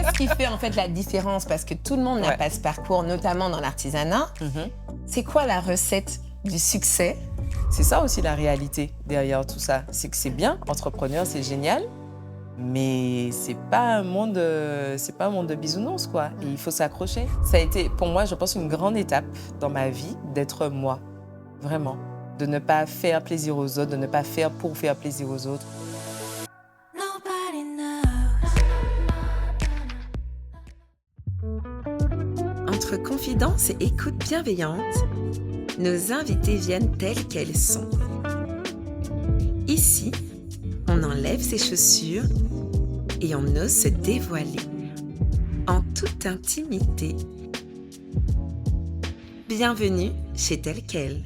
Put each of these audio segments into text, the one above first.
Qu'est-ce qui fait en fait la différence? Parce que tout le monde n'a pas ce parcours, notamment dans l'artisanat. C'est quoi la recette du succès? C'est ça aussi la réalité derrière tout ça. C'est que c'est bien, entrepreneur, c'est génial, mais c'est pas un monde de bisounours, quoi. Et il faut s'accrocher. Ça a été, pour moi, je pense, une grande étape dans ma vie d'être moi, vraiment. De ne pas faire plaisir aux autres, de ne pas faire pour faire plaisir aux autres. Entre confidence et écoute bienveillante, nos invités viennent telles qu'elles sont. Ici, on enlève ses chaussures et on ose se dévoiler en toute intimité. Bienvenue chez Telle Quelle.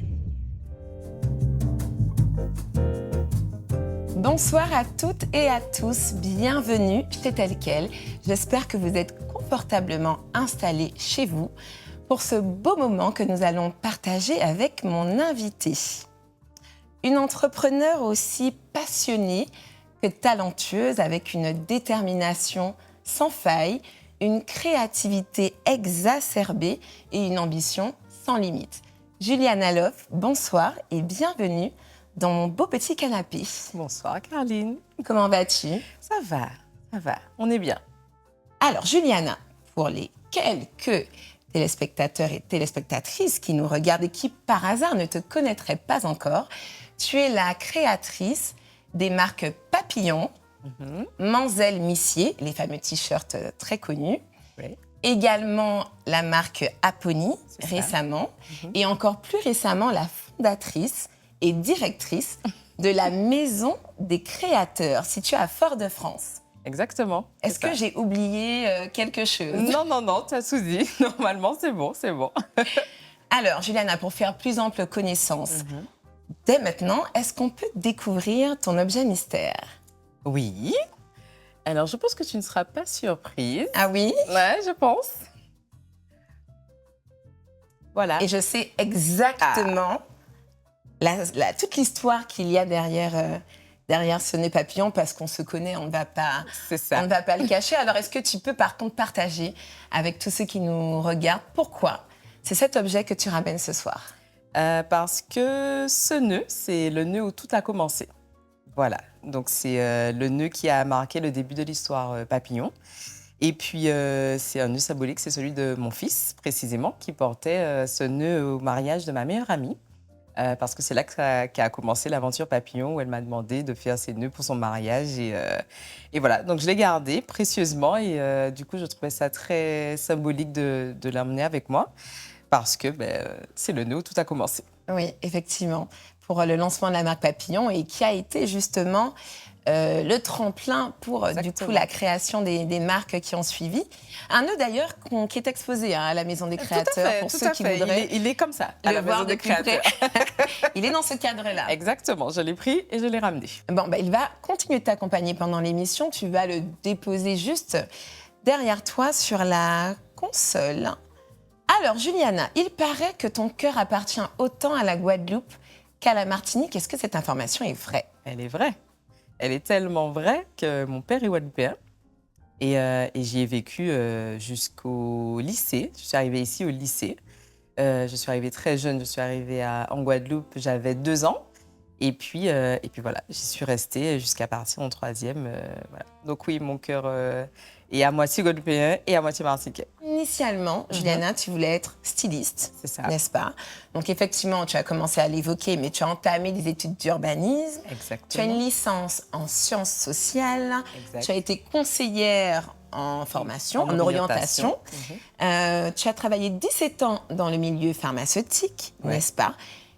Bonsoir à toutes et à tous, bienvenue chez Telle Quelle. J'espère que vous êtes confortablement installés chez vous pour ce beau moment que nous allons partager avec mon invitée. Une entrepreneure aussi passionnée que talentueuse, avec une détermination sans faille, une créativité exacerbée et une ambition sans limite. Juliana Loff, bonsoir et bienvenue dans mon beau petit canapé. Bonsoir Caroline. Comment vas-tu? Ça va, on est bien. Alors Juliana, pour les quelques téléspectateurs et téléspectatrices qui nous regardent et qui par hasard ne te connaîtraient pas encore, tu es la créatrice des marques Papillon, Manzel Missier, les fameux t-shirts très connus, également la marque Apony récemment, et encore plus récemment la fondatrice et directrice de la Maison des Créateurs, située à Fort-de-France. Exactement. Est-ce que j'ai oublié quelque chose? Non, tu as tout dit. Normalement, c'est bon. Alors, Juliana, pour faire plus ample connaissance, dès maintenant, est-ce qu'on peut découvrir ton objet mystère? Oui. Alors, je pense que tu ne seras pas surprise. Ah oui? Ouais, je pense. Voilà. Et je sais exactement toute l'histoire qu'il y a derrière ce nœud papillon, parce qu'on se connaît, on ne va pas le cacher. Alors, est-ce que tu peux par contre partager avec tous ceux qui nous regardent pourquoi c'est cet objet que tu ramènes ce soir? Parce que ce nœud, c'est le nœud où tout a commencé. Voilà, donc c'est le nœud qui a marqué le début de l'histoire Papillon. Et puis, c'est un nœud symbolique, c'est celui de mon fils, précisément, qui portait ce nœud au mariage de ma meilleure amie. Parce que c'est là qu'a commencé l'aventure Papillon, où elle m'a demandé de faire ses nœuds pour son mariage. Et voilà, donc je l'ai gardé précieusement. Et du coup, je trouvais ça très symbolique de l'emmener avec moi. Parce que c'est le nœud où tout a commencé. Oui, effectivement, pour le lancement de la marque Papillon, et qui a été justement le tremplin pour du coup la création des marques qui ont suivi. Un nœud d'ailleurs qui est exposé à la Maison des Créateurs, pour ceux qui voudraient. Il est comme ça, à la Maison des Créateurs. Il est dans ce cadre-là. Exactement, je l'ai pris et je l'ai ramené. Bon, il va continuer de t'accompagner pendant l'émission. Tu vas le déposer juste derrière toi sur la console. Alors, Juliana, il paraît que ton cœur appartient autant à la Guadeloupe qu'à la Martinique. Est-ce que cette information est vraie? Elle est vraie. Elle est tellement vraie que mon père est guadeloupéen. Et j'y ai vécu jusqu'au lycée. Je suis arrivée ici au lycée. Je suis arrivée très jeune. Je suis arrivée en Guadeloupe, j'avais 2 ans. Et puis voilà, j'y suis restée jusqu'à partir en 3e. Voilà. Donc oui, mon cœur est à moitié guadeloupéen et à moitié martiniquais. Initialement, Juliana, tu voulais être styliste, c'est ça, n'est-ce pas? Donc effectivement, tu as commencé à l'évoquer, mais tu as entamé des études d'urbanisme. Exactement. Tu as une licence en sciences sociales. Exact. Tu as été conseillère en formation, en orientation. Tu as travaillé 17 ans dans le milieu pharmaceutique, n'est-ce pas?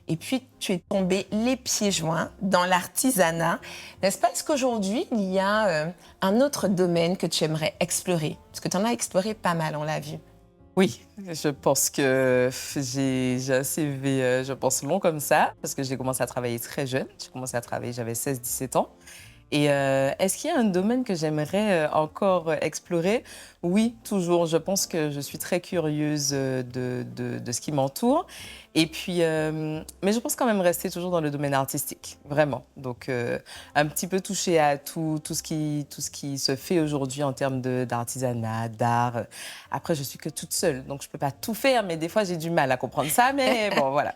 Et puis, tu es tombée les pieds joints dans l'artisanat. N'est-ce pas? Est-ce qu'aujourd'hui, il y a un autre domaine que tu aimerais explorer? Parce que tu en as exploré pas mal, on l'a vu. Oui, je pense que j'ai un CV, je pense, long comme ça, parce que j'ai commencé à travailler très jeune. J'ai commencé à travailler, j'avais 16-17 ans. Et est-ce qu'il y a un domaine que j'aimerais encore explorer? Oui, toujours. Je pense que je suis très curieuse de ce qui m'entoure. Et puis, mais je pense quand même rester toujours dans le domaine artistique, vraiment. Donc, un petit peu toucher à tout ce qui se fait aujourd'hui en termes d'artisanat, d'art. Après, je suis que toute seule, donc je peux pas tout faire, mais des fois, j'ai du mal à comprendre ça. Mais bon, voilà.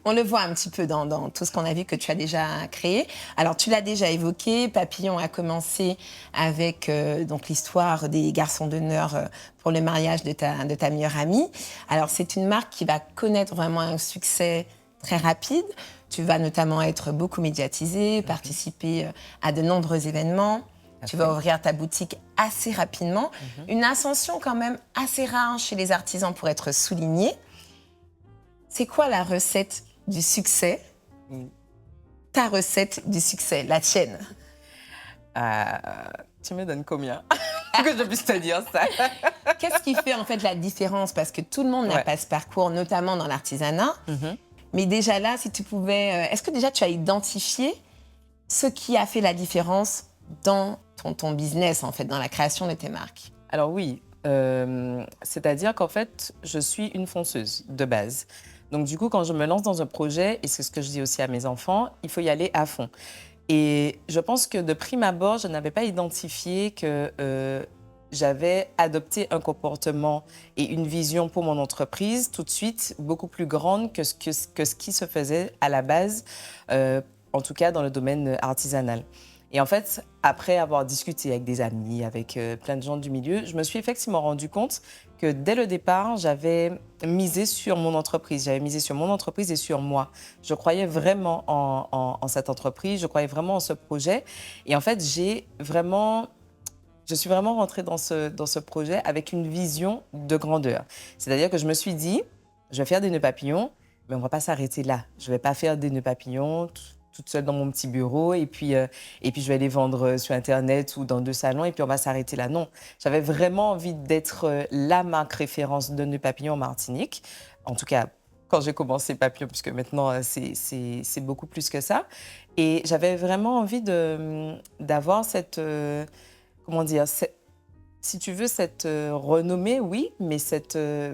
On le voit un petit peu dans tout ce qu'on a vu que tu as déjà créé. Alors, tu l'as déjà évoqué, Papillon a commencé avec donc l'histoire des garçons d'honneur pour le mariage de ta meilleure amie. Alors, c'est une marque qui va connaître vraiment un succès très rapide. Tu vas notamment être beaucoup médiatisé, participer à de nombreux événements. Tu vas ouvrir ta boutique assez rapidement. Une ascension quand même assez rare chez les artisans pour être soulignée. C'est quoi la recette du succès? Ta recette du succès, la tienne? Tu me donnes combien pour que je puisse te dire ça? Qu'est-ce qui fait en fait la différence? Parce que tout le monde n'a pas ce parcours, notamment dans l'artisanat. Mais déjà là, si tu pouvais... Est-ce que déjà tu as identifié ce qui a fait la différence dans ton business, en fait, dans la création de tes marques? Alors oui, c'est-à-dire qu'en fait, je suis une fonceuse de base. Donc du coup, quand je me lance dans un projet, et c'est ce que je dis aussi à mes enfants, il faut y aller à fond. Et je pense que de prime abord, je n'avais pas identifié que j'avais adopté un comportement et une vision pour mon entreprise tout de suite beaucoup plus grande que ce qui se faisait à la base, en tout cas dans le domaine artisanal. Et en fait, après avoir discuté avec des amis, avec plein de gens du milieu, je me suis effectivement rendu compte que dès le départ, j'avais misé sur mon entreprise. J'avais misé sur mon entreprise et sur moi. Je croyais vraiment en cette entreprise, je croyais vraiment en ce projet. Et en fait, je suis vraiment rentrée dans ce projet avec une vision de grandeur. C'est-à-dire que je me suis dit, je vais faire des nœuds papillons, mais on ne va pas s'arrêter là. Je ne vais pas faire des nœuds papillons toute seule dans mon petit bureau et puis je vais les vendre sur Internet ou dans 2 salons et puis on va s'arrêter là. Non, j'avais vraiment envie d'être la marque référence de nœuds papillons en Martinique. En tout cas, quand j'ai commencé Papillon, puisque maintenant c'est beaucoup plus que ça. Et j'avais vraiment envie d'avoir cette... comment dire, si tu veux, cette renommée, oui, mais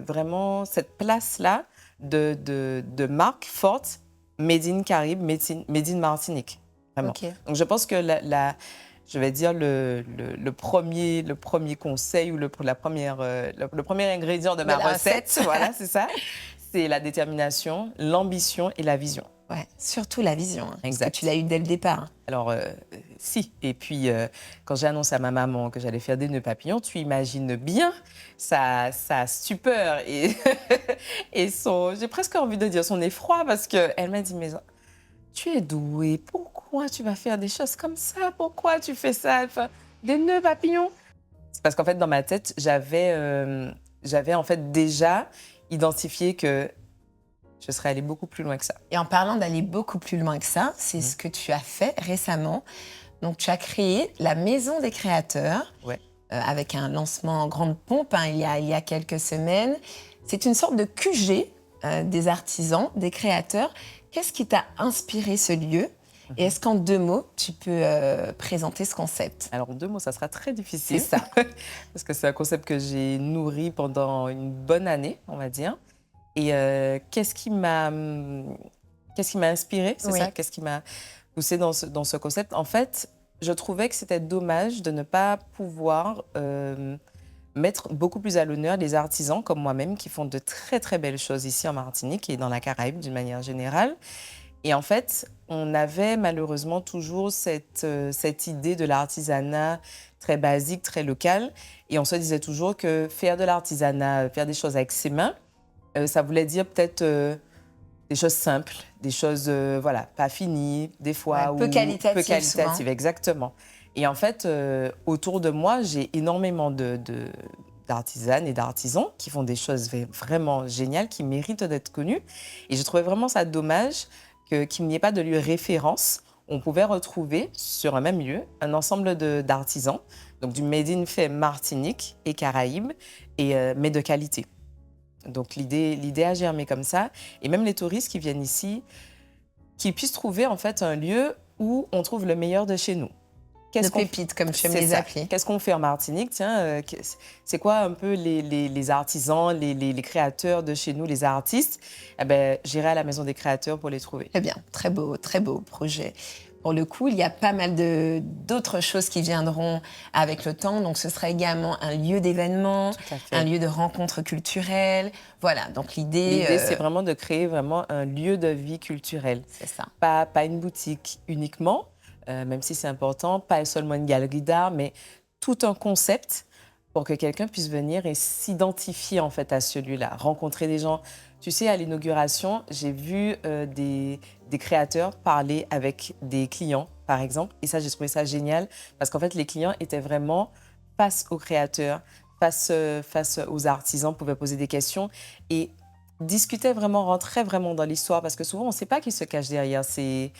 vraiment cette place-là de marque forte, Made in Caraïbes, Made in Martinique, vraiment. Okay. Donc je pense que je vais dire le premier conseil ou le premier ingrédient de ma recette, voilà, c'est ça, c'est la détermination, l'ambition et la vision. Ouais, surtout la vision, hein, Exact. Parce que tu l'as eu dès le départ. Alors, si. Et puis, quand j'ai annoncé à ma maman que j'allais faire des nœuds papillons, tu imagines bien sa stupeur et, j'ai presque envie de dire son effroi, parce qu'elle m'a dit, mais tu es douée, pourquoi tu vas faire des choses comme ça? Pourquoi tu fais ça? Enfin, des nœuds papillons? C'est parce qu'en fait, dans ma tête, j'avais en fait déjà identifié que je serais allée beaucoup plus loin que ça. Et en parlant d'aller beaucoup plus loin que ça, c'est ce que tu as fait récemment. Donc, tu as créé la Maison des Créateurs, avec un lancement en grande pompe il y a quelques semaines. C'est une sorte de QG des artisans, des créateurs. Qu'est-ce qui t'a inspiré ce lieu? Et est-ce qu'en 2 mots, tu peux présenter ce concept? Alors, en 2 mots, ça sera très difficile. C'est ça. Parce que c'est un concept que j'ai nourri pendant une bonne année, on va dire. Et qu'est-ce qui m'a inspirée, c'est ça? Qu'est-ce qui m'a poussée dans ce concept? En fait, je trouvais que c'était dommage de ne pas pouvoir mettre beaucoup plus à l'honneur les artisans comme moi-même qui font de très, très belles choses ici en Martinique et dans la Caraïbe d'une manière générale. Et en fait, on avait malheureusement toujours cette idée de l'artisanat très basique, très local. Et on se disait toujours que faire de l'artisanat, faire des choses avec ses mains, ça voulait dire peut-être des choses simples, des choses voilà, pas finies, des fois. Peu qualitatives, souvent. Exactement. Et en fait, autour de moi, j'ai énormément d'artisanes et d'artisans qui font des choses vraiment géniales, qui méritent d'être connus. Et je trouvais vraiment ça dommage qu'il n'y ait pas de lieu référence. On pouvait retrouver sur un même lieu un ensemble d'artisans, donc du Made in fait Martinique et Caraïbes, mais de qualité. Donc l'idée a germé comme ça. Et même les touristes qui viennent ici, qu'ils puissent trouver en fait un lieu où on trouve le meilleur de chez nous. de pépites, comme tu aimes C'est les ça. appeler. Qu'est-ce qu'on fait en Martinique? Tiens, c'est quoi un peu les artisans, les créateurs de chez nous, les artistes? Eh ben, j'irai à la maison des créateurs pour les trouver. Très bien, très beau projet. Pour le coup, il y a pas mal d'autres choses qui viendront avec le temps. Donc, ce sera également un lieu d'événement, Tout à fait. un lieu de rencontre culturelle. Voilà, donc L'idée, c'est vraiment de créer vraiment un lieu de vie culturelle. c'est ça. Pas une boutique uniquement, même si c'est important, pas seulement une galerie d'art, mais tout un concept pour que quelqu'un puisse venir et s'identifier en fait à celui-là, rencontrer des gens. Tu sais, à l'inauguration, j'ai vu des créateurs parler avec des clients, par exemple, et ça, j'ai trouvé ça génial parce qu'en fait, les clients étaient vraiment face aux créateurs, face aux artisans, pouvaient poser des questions et discutait vraiment, rentrait vraiment dans l'histoire parce que souvent on ne sait pas qui se cache derrière ces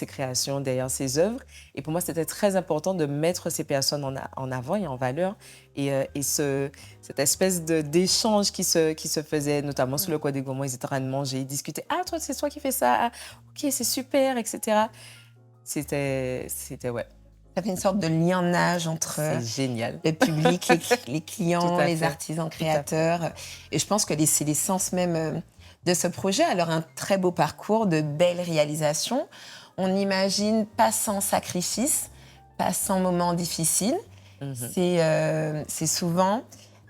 créations, derrière ces œuvres. Et pour moi, c'était très important de mettre ces personnes en avant et en valeur. Cette espèce d'échange qui se faisait, notamment sous le Coin des Gourmands, ils étaient en train de manger, ils discutaient. Ah, toi, c'est toi qui fais ça. Ah, ok, c'est super, etc. C'était ouais, Ça fait une sorte de lienage entre c'est génial. le public, les clients, Tout à les fait. artisans créateurs. Et je pense que c'est l'essence même de ce projet. Alors, un très beau parcours, de belles réalisations. On imagine pas sans sacrifice, pas sans moments difficiles. Mhm. C'est souvent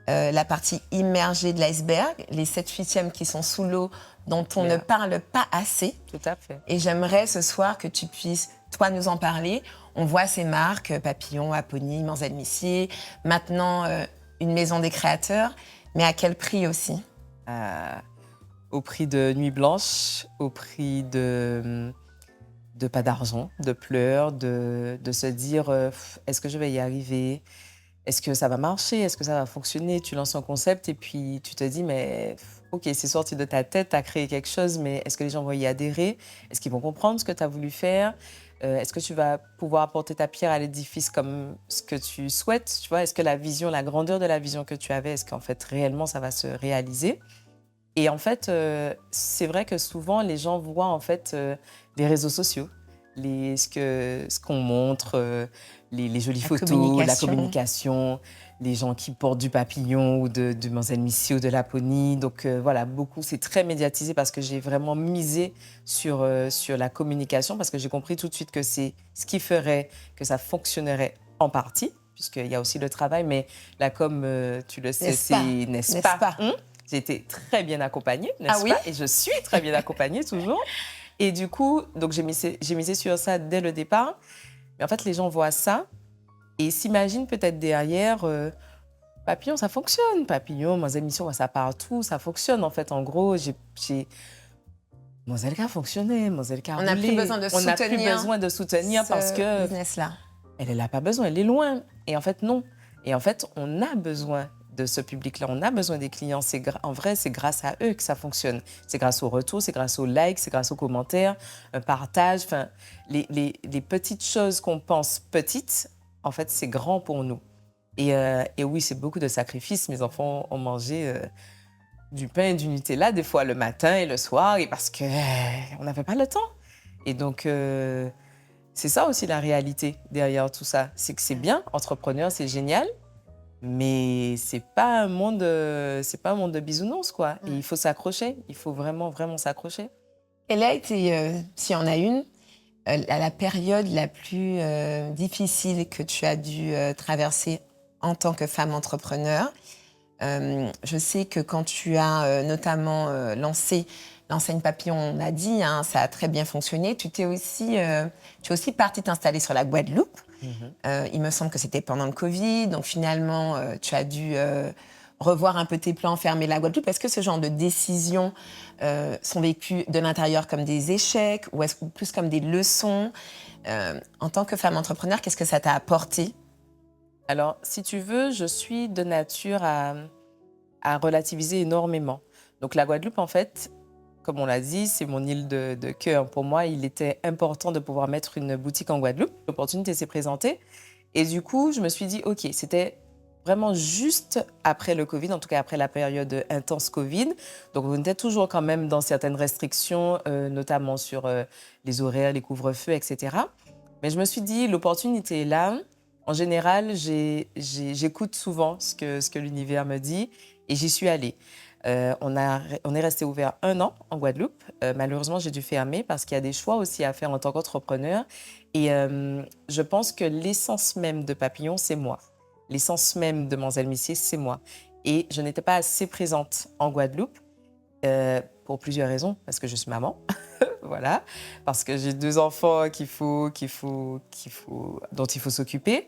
la partie immergée de l'iceberg, les 7/8e qui sont sous l'eau, dont on ne Claire. parle pas assez. Tout à fait. Et j'aimerais ce soir que tu puisses, toi, nous en parler. On voit ces marques, Papillon, Apony, Manzel Missier, maintenant une maison des créateurs, mais à quel prix aussi? Au prix de nuit blanche, au prix de pas d'argent, de pleurs, de se dire est-ce que je vais y arriver? Est-ce que ça va marcher? Est-ce que ça va fonctionner? Tu lances un concept et puis tu te dis mais ok, c'est sorti de ta tête, tu as créé quelque chose, mais est-ce que les gens vont y adhérer? Est-ce qu'ils vont comprendre ce que tu as voulu faire? Est-ce que tu vas pouvoir apporter ta pierre à l'édifice comme ce que tu souhaites? Tu vois, est-ce que la vision, la grandeur de la vision que tu avais, est-ce qu'en fait réellement ça va se réaliser? Et en fait, c'est vrai que souvent les gens voient en fait les réseaux sociaux, ce qu'on montre, les jolies photos, la communication, les gens qui portent du papillon ou du Manzel Missier ou de Laponi. Donc voilà, beaucoup, c'est très médiatisé parce que j'ai vraiment misé sur la communication parce que j'ai compris tout de suite que c'est ce qui ferait que ça fonctionnerait en partie, puisqu'il y a aussi le travail, mais la com, tu le sais, c'est n'est-ce pas? J'ai été très bien accompagnée, n'est-ce pas? Et je suis très bien accompagnée toujours. Et du coup, donc j'ai misé sur ça dès le départ. Mais en fait, les gens voient ça et s'imaginent peut-être derrière Papillon, ça fonctionne. Papillon, Manzel Missier, on voit ça partout, ça fonctionne. En fait, en gros, Manzel a fonctionné, Manzel a roulé. On n'a plus besoin de soutenir parce que business-là. Elle n'a pas besoin, elle est loin. Et en fait, non. Et en fait, on a besoin de ce public-là. On a besoin des clients. En vrai, c'est grâce à eux que ça fonctionne. C'est grâce aux retours, c'est grâce aux likes, c'est grâce aux commentaires, un partage. Enfin, les petites choses qu'on pense petites, en fait, c'est grand pour nous. Et oui, c'est beaucoup de sacrifices. Mes enfants ont mangé du pain et du Nutella, des fois le matin et le soir, et parce qu'on n'avait pas le temps. Et donc, c'est ça aussi la réalité derrière tout ça. C'est que c'est bien, entrepreneur, c'est génial, mais c'est pas un monde de bisounours, quoi. Et il faut s'accrocher, il faut vraiment, vraiment s'accrocher. Quelle a été, s'il y en a une, la période la plus difficile que tu as dû traverser en tant que femme entrepreneur? Je sais que quand tu as notamment lancé l'enseigne Papillon, on a dit, hein, ça a très bien fonctionné. Tu es aussi partie t'installer sur la Guadeloupe. Il me semble que c'était pendant le Covid. Donc finalement, tu as dû revoir un peu tes plans, fermer la Guadeloupe. Est-ce que ce genre de décisions sont vécues de l'intérieur comme des échecs ou est-ce plus comme des leçons? En tant que femme entrepreneur, qu'est-ce que ça t'a apporté? Alors, si tu veux, je suis de nature à relativiser énormément. Donc la Guadeloupe, en fait, comme on l'a dit, c'est mon île de cœur. Pour moi, il était important de pouvoir mettre une boutique en Guadeloupe. L'opportunité s'est présentée. Et du coup, je me suis dit, OK, c'était vraiment juste après le Covid, en tout cas après la période intense Covid. Donc, on était toujours quand même dans certaines restrictions, notamment sur les horaires, les couvre-feux, etc. Mais je me suis dit, l'opportunité est là. En général, j'écoute souvent ce que l'univers me dit et j'y suis allée. On est resté ouvert 1 an en Guadeloupe. Malheureusement, j'ai dû fermer parce qu'il y a des choix aussi à faire en tant qu'entrepreneur. Et je pense que l'essence même de Papillon, c'est moi. L'essence même de Manzel Missier, c'est moi. Et je n'étais pas assez présente en Guadeloupe pour plusieurs raisons, parce que je suis maman. Voilà, parce que j'ai 2 enfants dont il faut s'occuper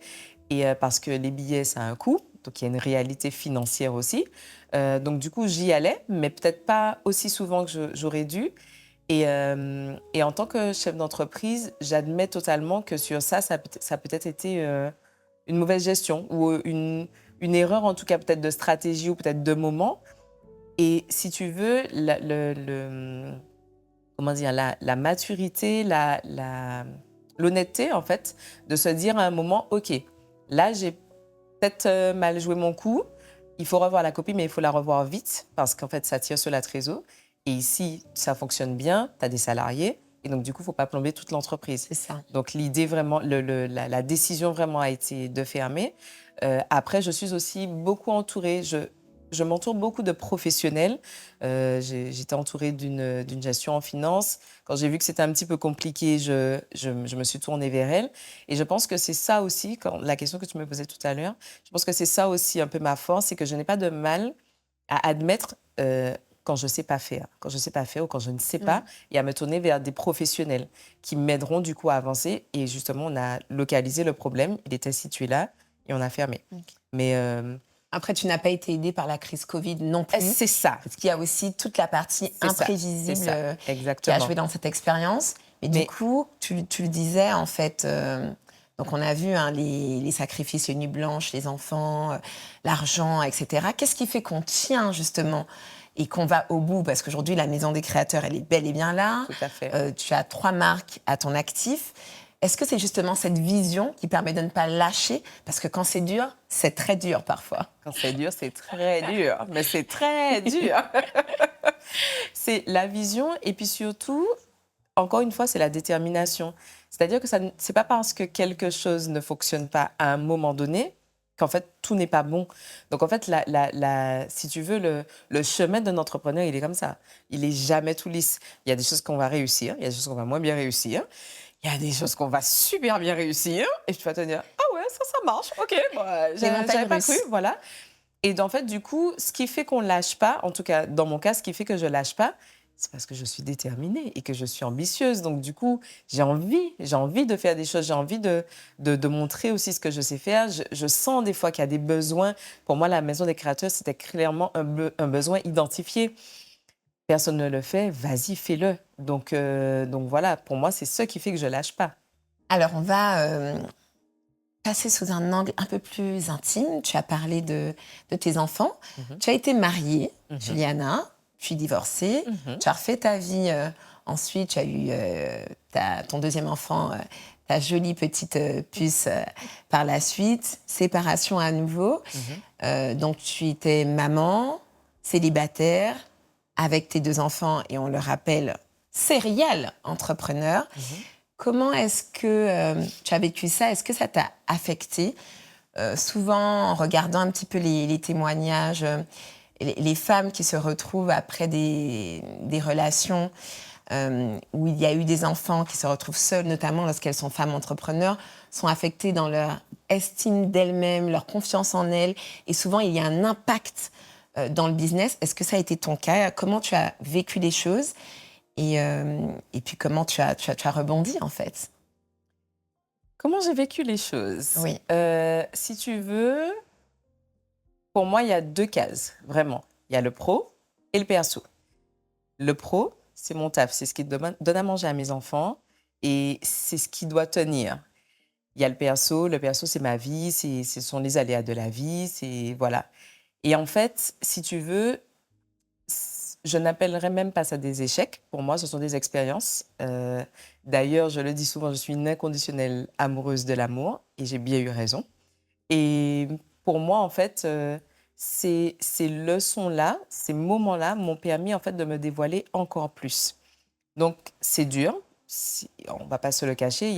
et parce que les billets, ça a un coût, donc il y a une réalité financière aussi. Donc du coup, j'y allais, mais peut-être pas aussi souvent que j'aurais dû. Et en tant que chef d'entreprise, j'admets totalement que sur ça, ça a peut-être été une mauvaise gestion ou une erreur, en tout cas peut-être de stratégie ou peut-être de moment. Et si tu veux, comment dire, la maturité, l'honnêteté, en fait, de se dire à un moment, OK, là, j'ai peut-être mal joué mon coup, il faut revoir la copie, mais il faut la revoir vite, parce qu'en fait, ça tire sur la trésor. Et ici, ça fonctionne bien, tu as des salariés, et donc, du coup, il ne faut pas plomber toute l'entreprise. C'est ça. Donc, l'idée vraiment, la décision vraiment a été de fermer. Après, je suis aussi beaucoup entourée. Je m'entoure beaucoup de professionnels. J'étais entourée d'une gestion en finance. Quand j'ai vu que c'était un petit peu compliqué, je me suis tournée vers elle. Et je pense que c'est ça aussi, la question que tu me posais tout à l'heure, je pense que c'est ça aussi un peu ma force, c'est que je n'ai pas de mal à admettre quand je ne sais pas faire. Quand je ne sais pas faire ou quand je ne sais pas, et à me tourner vers des professionnels qui m'aideront du coup à avancer. Et justement, on a localisé le problème, il était situé là et on a fermé. Ok. Mais Après, tu n'as pas été aidée par la crise Covid non plus. c'est ça. Parce qu'il y a aussi toute la partie C'est ça, imprévisible qui a exactement. joué dans cette expérience. Mais du coup, tu le disais, en fait, donc on a vu hein, les sacrifices, les nuits blanches, les enfants, l'argent, etc. Qu'est-ce qui fait qu'on tient, justement, et qu'on va au bout? Parce qu'aujourd'hui, la Maison des Créateurs, elle est bel et bien là. Tout à fait. Tu as 3 marques à ton actif. Est-ce que c'est justement cette vision qui permet de ne pas lâcher? Parce que quand c'est dur, c'est très dur parfois. Quand c'est dur, c'est très dur. Mais c'est très dur. C'est la vision et puis surtout, encore une fois, c'est la détermination. C'est-à-dire que c'est pas parce que quelque chose ne fonctionne pas à un moment donné qu'en fait, tout n'est pas bon. Donc, en fait, si tu veux, le chemin d'un entrepreneur, il est comme ça. Il est jamais tout lisse. Il y a des choses qu'on va réussir, il y a des choses qu'on va moins bien réussir. Il y a des choses qu'on va super bien réussir. Et tu vas te dire, ah ouais, ça marche. OK, bon, j'avais pas cru, voilà. Et en fait, du coup, ce qui fait qu'on lâche pas, en tout cas, dans mon cas, ce qui fait que je lâche pas, c'est parce que je suis déterminée et que je suis ambitieuse. Donc, du coup, j'ai envie de faire des choses, j'ai envie de montrer aussi ce que je sais faire. Je sens des fois qu'il y a des besoins. Pour moi, la Maison des Créateurs, c'était clairement un besoin identifié. Personne ne le fait, vas-y, fais-le. Donc voilà, pour moi, c'est ce qui fait que je lâche pas. Alors, on va passer sous un angle un peu plus intime. Tu as parlé de tes enfants. Tu as été mariée, Juliana, puis divorcée. Tu as refait ta vie. Ensuite, tu as eu ton deuxième enfant, ta jolie petite puce par la suite. Séparation à nouveau. Donc, tu étais maman, célibataire, avec tes 2 enfants, et on le rappelle, serial entrepreneur. Comment est-ce que tu as vécu ça? Est-ce que ça t'a affecté? Souvent, en regardant un petit peu les témoignages, les femmes qui se retrouvent après des relations où il y a eu des enfants qui se retrouvent seules, notamment lorsqu'elles sont femmes entrepreneurs, sont affectées dans leur estime d'elles-mêmes, leur confiance en elles. Et souvent, il y a un impact dans le business. Est-ce que ça a été ton cas? Comment tu as vécu les choses? Et puis, comment tu as rebondi, en fait? Comment j'ai vécu les choses? Oui. Si tu veux, pour moi, il y a 2 cases, vraiment. Il y a le pro et le perso. Le pro, c'est mon taf, c'est ce qui donne à manger à mes enfants et c'est ce qui doit tenir. Il y a le perso, c'est ma vie, ce sont les aléas de la vie, c'est voilà. Et en fait, si tu veux, je n'appellerais même pas ça des échecs. Pour moi, ce sont des expériences. D'ailleurs, je le dis souvent, je suis une inconditionnelle amoureuse de l'amour et j'ai bien eu raison. Et pour moi, en fait, ces leçons-là, ces moments-là m'ont permis en fait de me dévoiler encore plus. Donc, c'est dur, on ne va pas se le cacher,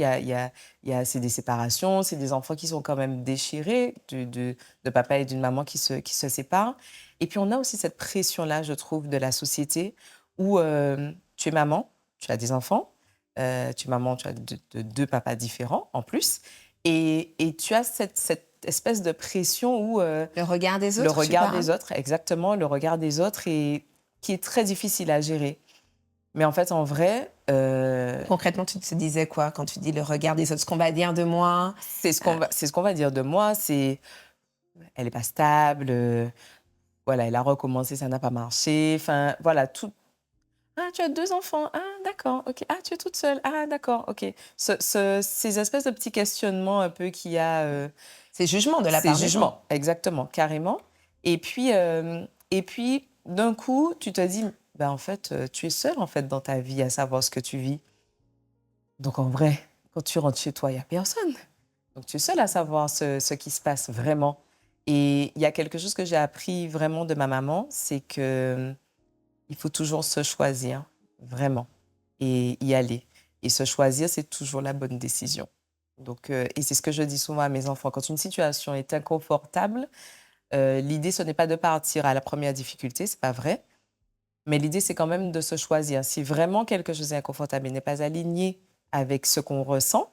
c'est des séparations, c'est des enfants qui sont quand même déchirés, de papa et d'une maman qui se séparent. Et puis, on a aussi cette pression-là, je trouve, de la société où tu es maman, tu as des enfants, tu es maman, tu as deux papas différents en plus. Et tu as cette espèce de pression où... Le regard des autres, le regard des autres, exactement, le regard des autres, et qui est très difficile à gérer. Mais en fait, en vrai... Concrètement, tu te disais quoi quand tu dis le regard des autres? Ce qu'on va dire de moi? C'est ce qu'on va dire de moi, c'est... Elle n'est pas stable, voilà, elle a recommencé, ça n'a pas marché, enfin, voilà, tout... Ah, tu as 2 enfants, ah, d'accord, ok. Ah, tu es toute seule, ah, d'accord, ok. Ces espèces de petits questionnements un peu qu'il y a... Ces jugements de la part des gens. Exactement, carrément. Et puis d'un coup, tu te dis, ben, en fait, tu es seule en fait, dans ta vie à savoir ce que tu vis. Donc, en vrai, quand tu rentres chez toi, il n'y a personne. Donc, tu es seule à savoir ce qui se passe vraiment. Et il y a quelque chose que j'ai appris vraiment de ma maman, c'est que il faut toujours se choisir, vraiment, et y aller. Et se choisir, c'est toujours la bonne décision. Donc, et c'est ce que je dis souvent à mes enfants. Quand une situation est inconfortable, l'idée, ce n'est pas de partir à la première difficulté, c'est pas vrai. Mais l'idée, c'est quand même de se choisir. Si vraiment quelque chose est inconfortable et n'est pas aligné avec ce qu'on ressent,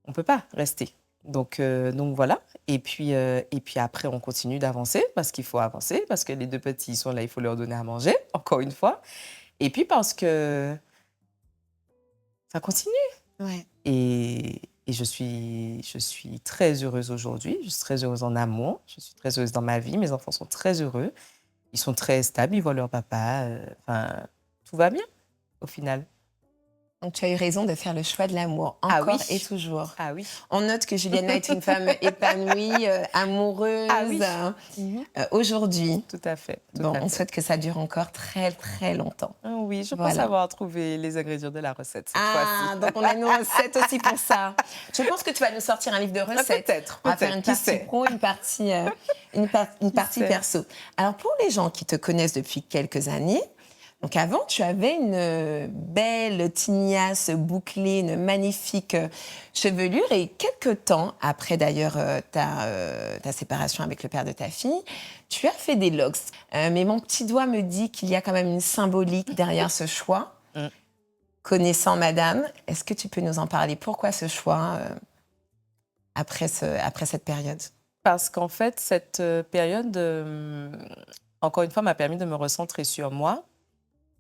on ne peut pas rester. Donc voilà. Et puis après, on continue d'avancer parce qu'il faut avancer, parce que les 2 petits ils sont là, il faut leur donner à manger, encore une fois. Et puis parce que ça continue. Ouais. Et je suis très heureuse aujourd'hui. Je suis très heureuse en amour. Je suis très heureuse dans ma vie. Mes enfants sont très heureux. Ils sont très stables. Ils voient leur papa. Enfin, tout va bien, au final. Donc, tu as eu raison de faire le choix de l'amour, encore et toujours. Ah oui. On note que Juliana est une femme épanouie, amoureuse. Ah oui. Aujourd'hui. Tout à fait. On souhaite que ça dure encore très, très longtemps. Ah oui, je pense avoir trouvé les ingrédients de la recette cette fois-ci. Donc on a une recette aussi pour ça. Je pense que tu vas nous sortir un livre de recettes. Peut-être. On va faire une partie pro, une partie perso. Alors, pour les gens qui te connaissent depuis quelques années, donc avant, tu avais une belle tignasse bouclée, une magnifique chevelure. Et quelques temps après, d'ailleurs, ta séparation avec le père de ta fille, tu as fait des locks. Mais mon petit doigt me dit qu'il y a quand même une symbolique derrière ce choix. Connaissant madame, est-ce que tu peux nous en parler? Pourquoi ce choix après cette période? Parce qu'en fait, cette période, encore une fois, m'a permis de me recentrer sur moi.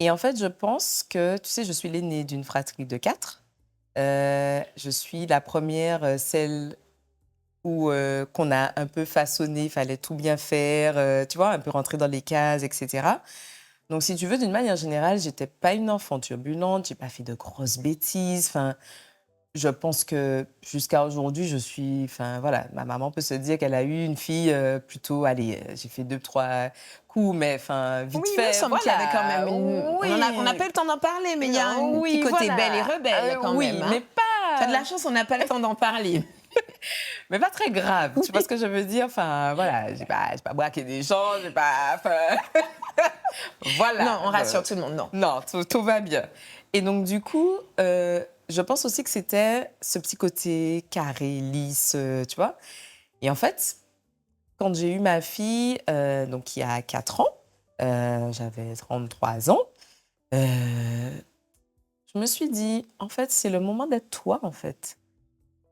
Et en fait, je pense que, tu sais, je suis l'aînée d'une fratrie de 4. Je suis la première, celle qu'on a un peu façonné, il fallait tout bien faire, tu vois, un peu rentrer dans les cases, etc. Donc, si tu veux, d'une manière générale, j'étais pas une enfant turbulente, j'ai pas fait de grosses bêtises. Enfin, je pense que jusqu'à aujourd'hui, enfin voilà, ma maman peut se dire qu'elle a eu une fille plutôt, allez, j'ai fait 2-3 coups, mais enfin vite fait. Il me semble qu'il y avait quand même on n'a pas eu le temps d'en parler, mais il y a un petit côté belle et rebelle quand même. Mais pas. Tu as de la chance, on n'a pas le temps d'en parler. Mais pas très grave, tu vois ce que je veux dire? Enfin, voilà, j'ai pas braqué des gens, j'ai pas... Enfin... voilà. Non, on rassure tout le monde, non. Non, tout va bien. Et donc, du coup, je pense aussi que c'était ce petit côté carré, lisse, tu vois? Et en fait, quand j'ai eu ma fille, donc il y a 4 ans, j'avais 33 ans, je me suis dit, en fait, c'est le moment d'être toi, en fait.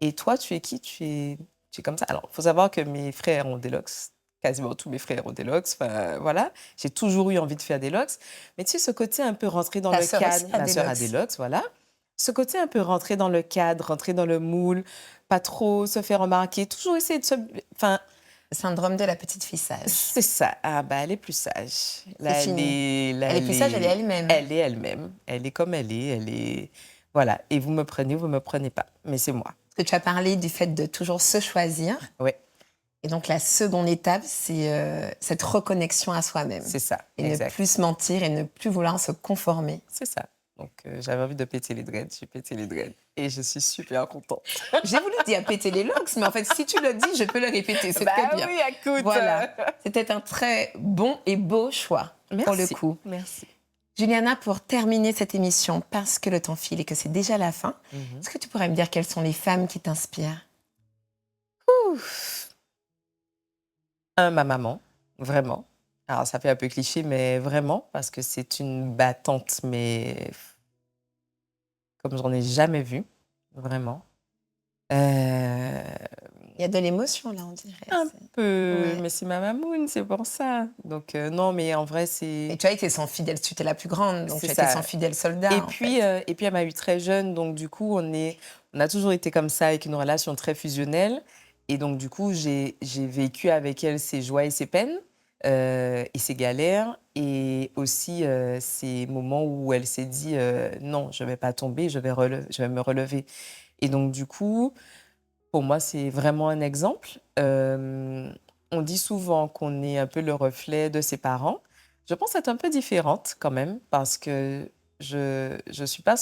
Et toi, tu es qui? Tu es comme ça. Alors, il faut savoir que mes frères ont des locks. Quasiment tous mes frères ont des locks. Enfin, voilà. J'ai toujours eu envie de faire des locks. Mais tu sais, ce côté un peu rentrer dans le cadre. Ma sœur a des locks, voilà. Ce côté un peu rentrer dans le cadre, rentrer dans le moule, pas trop se faire remarquer, toujours essayer de se... Enfin, syndrome de la petite fille sage. C'est ça. Ah, bah, elle est plus sage. Là, elle est plus sage, elle est elle-même. Elle est elle-même. Elle est comme elle est... Voilà. Et vous me prenez ou vous me prenez pas. Mais c'est moi. Parce que tu as parlé du fait de toujours se choisir. Oui. Et donc, la seconde étape, c'est cette reconnexion à soi-même. C'est ça, et exact. Ne plus se mentir et ne plus vouloir se conformer. C'est ça. Donc, j'avais envie de péter les dreads, j'ai pété les dreads. Et je suis super contente. J'ai voulu dire péter les locks, mais en fait, si tu le dis, je peux le répéter. C'est très bien. Oui, écoute. Voilà. C'était un très bon et beau choix, Merci. pour le coup. Merci. Juliana, pour terminer cette émission, parce que le temps file et que c'est déjà la fin, est-ce que tu pourrais me dire quelles sont les femmes qui t'inspirent? Ouf. Ma maman, vraiment. Alors, ça fait un peu cliché, mais vraiment, parce que c'est une battante, mais comme j'en ai jamais vu, vraiment. Il y a de l'émotion, là, on dirait. Un peu, Ouais. mais c'est ma mamoune, c'est pour ça. Donc, non, mais en vrai, Et c'est... tu as été son fidèle, tu étais la plus grande, donc C'est tu as été ça. son fidèle soldat, Et en puis, fait. elle m'a eu très jeune, donc du coup, on a toujours été comme ça, avec une relation très fusionnelle. Et donc, du coup, j'ai vécu avec elle ses joies et ses peines, et ses galères, et aussi ces moments où elle s'est dit non, je ne vais pas tomber, je vais me relever. Et donc, du coup, pour moi, c'est vraiment un exemple. On dit souvent qu'on est un peu le reflet de ses parents. Je pense être un peu différente quand même, parce que je ne suis pas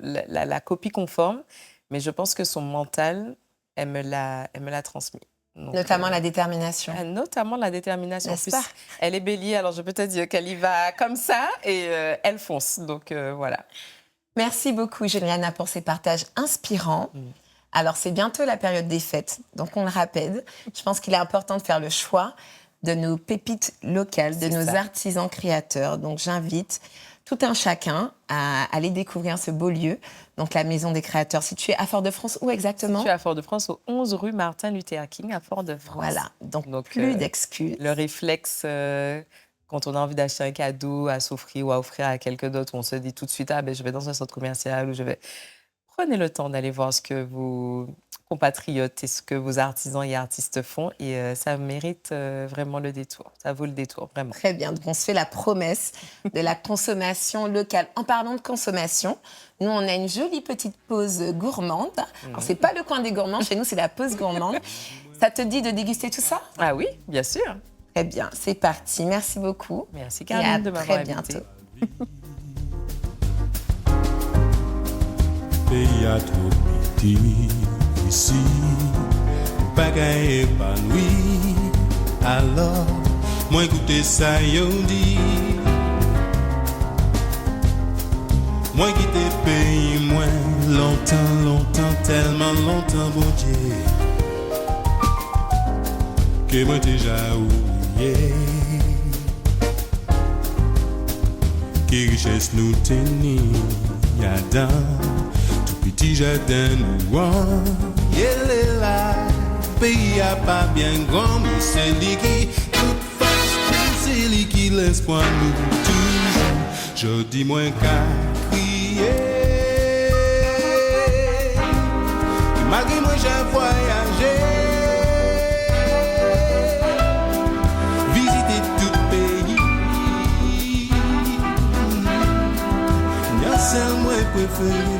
la copie conforme, mais je pense que son mental, elle me l'a transmis. Donc, Notamment la détermination, notamment la détermination. En n'est-ce plus, pas? elle est bélier, alors je peux te dire qu'elle y va comme ça et elle fonce. Donc voilà. Merci beaucoup, Juliana, pour ces partages inspirants. Alors, c'est bientôt la période des fêtes, donc on le rappelle. Je pense qu'il est important de faire le choix de nos pépites locales, de C'est nos ça. artisans créateurs. Donc, j'invite tout un chacun à aller découvrir ce beau lieu, donc la Maison des Créateurs, située à Fort-de-France. Où exactement? Je suis à Fort-de-France, au 11 rue Martin Luther King, à Fort-de-France. Voilà, donc plus d'excuses. Le réflexe, quand on a envie d'acheter un cadeau à s'offrir ou à offrir à quelqu'un d'autre, on se dit tout de suite, ah ben je vais dans un centre commercial ou je vais... Prenez le temps d'aller voir ce que vos compatriotes et ce que vos artisans et artistes font, et ça mérite vraiment le détour. Ça vaut le détour, vraiment. Très bien, donc on se fait la promesse de la consommation locale. En parlant de consommation, nous, on a une jolie petite pause gourmande. Alors, c'est pas le coin des gourmands, chez nous, c'est la pause gourmande. Ça te dit de déguster tout ça? Ah oui, bien sûr. Très bien, c'est parti. Merci beaucoup. Merci Et à Caroline de m'avoir très invitée. bientôt. Pays a trop petit ici, bagay épanoui. Alors, moi écoutez ça yo dit, moi quitte pays moins longtemps, tellement longtemps, bon Dieu, que moi déjà oublié, qui richesse nous tenir dans petit jardin nous elle est là, pays a pas bien grand, mais c'est lui qui toute façon, c'est lui qui l'espoir nous toujours. Je dis moins qu'à crier, malgré moi j'ai voyagé, visité tout pays, y'a seul moi préféré.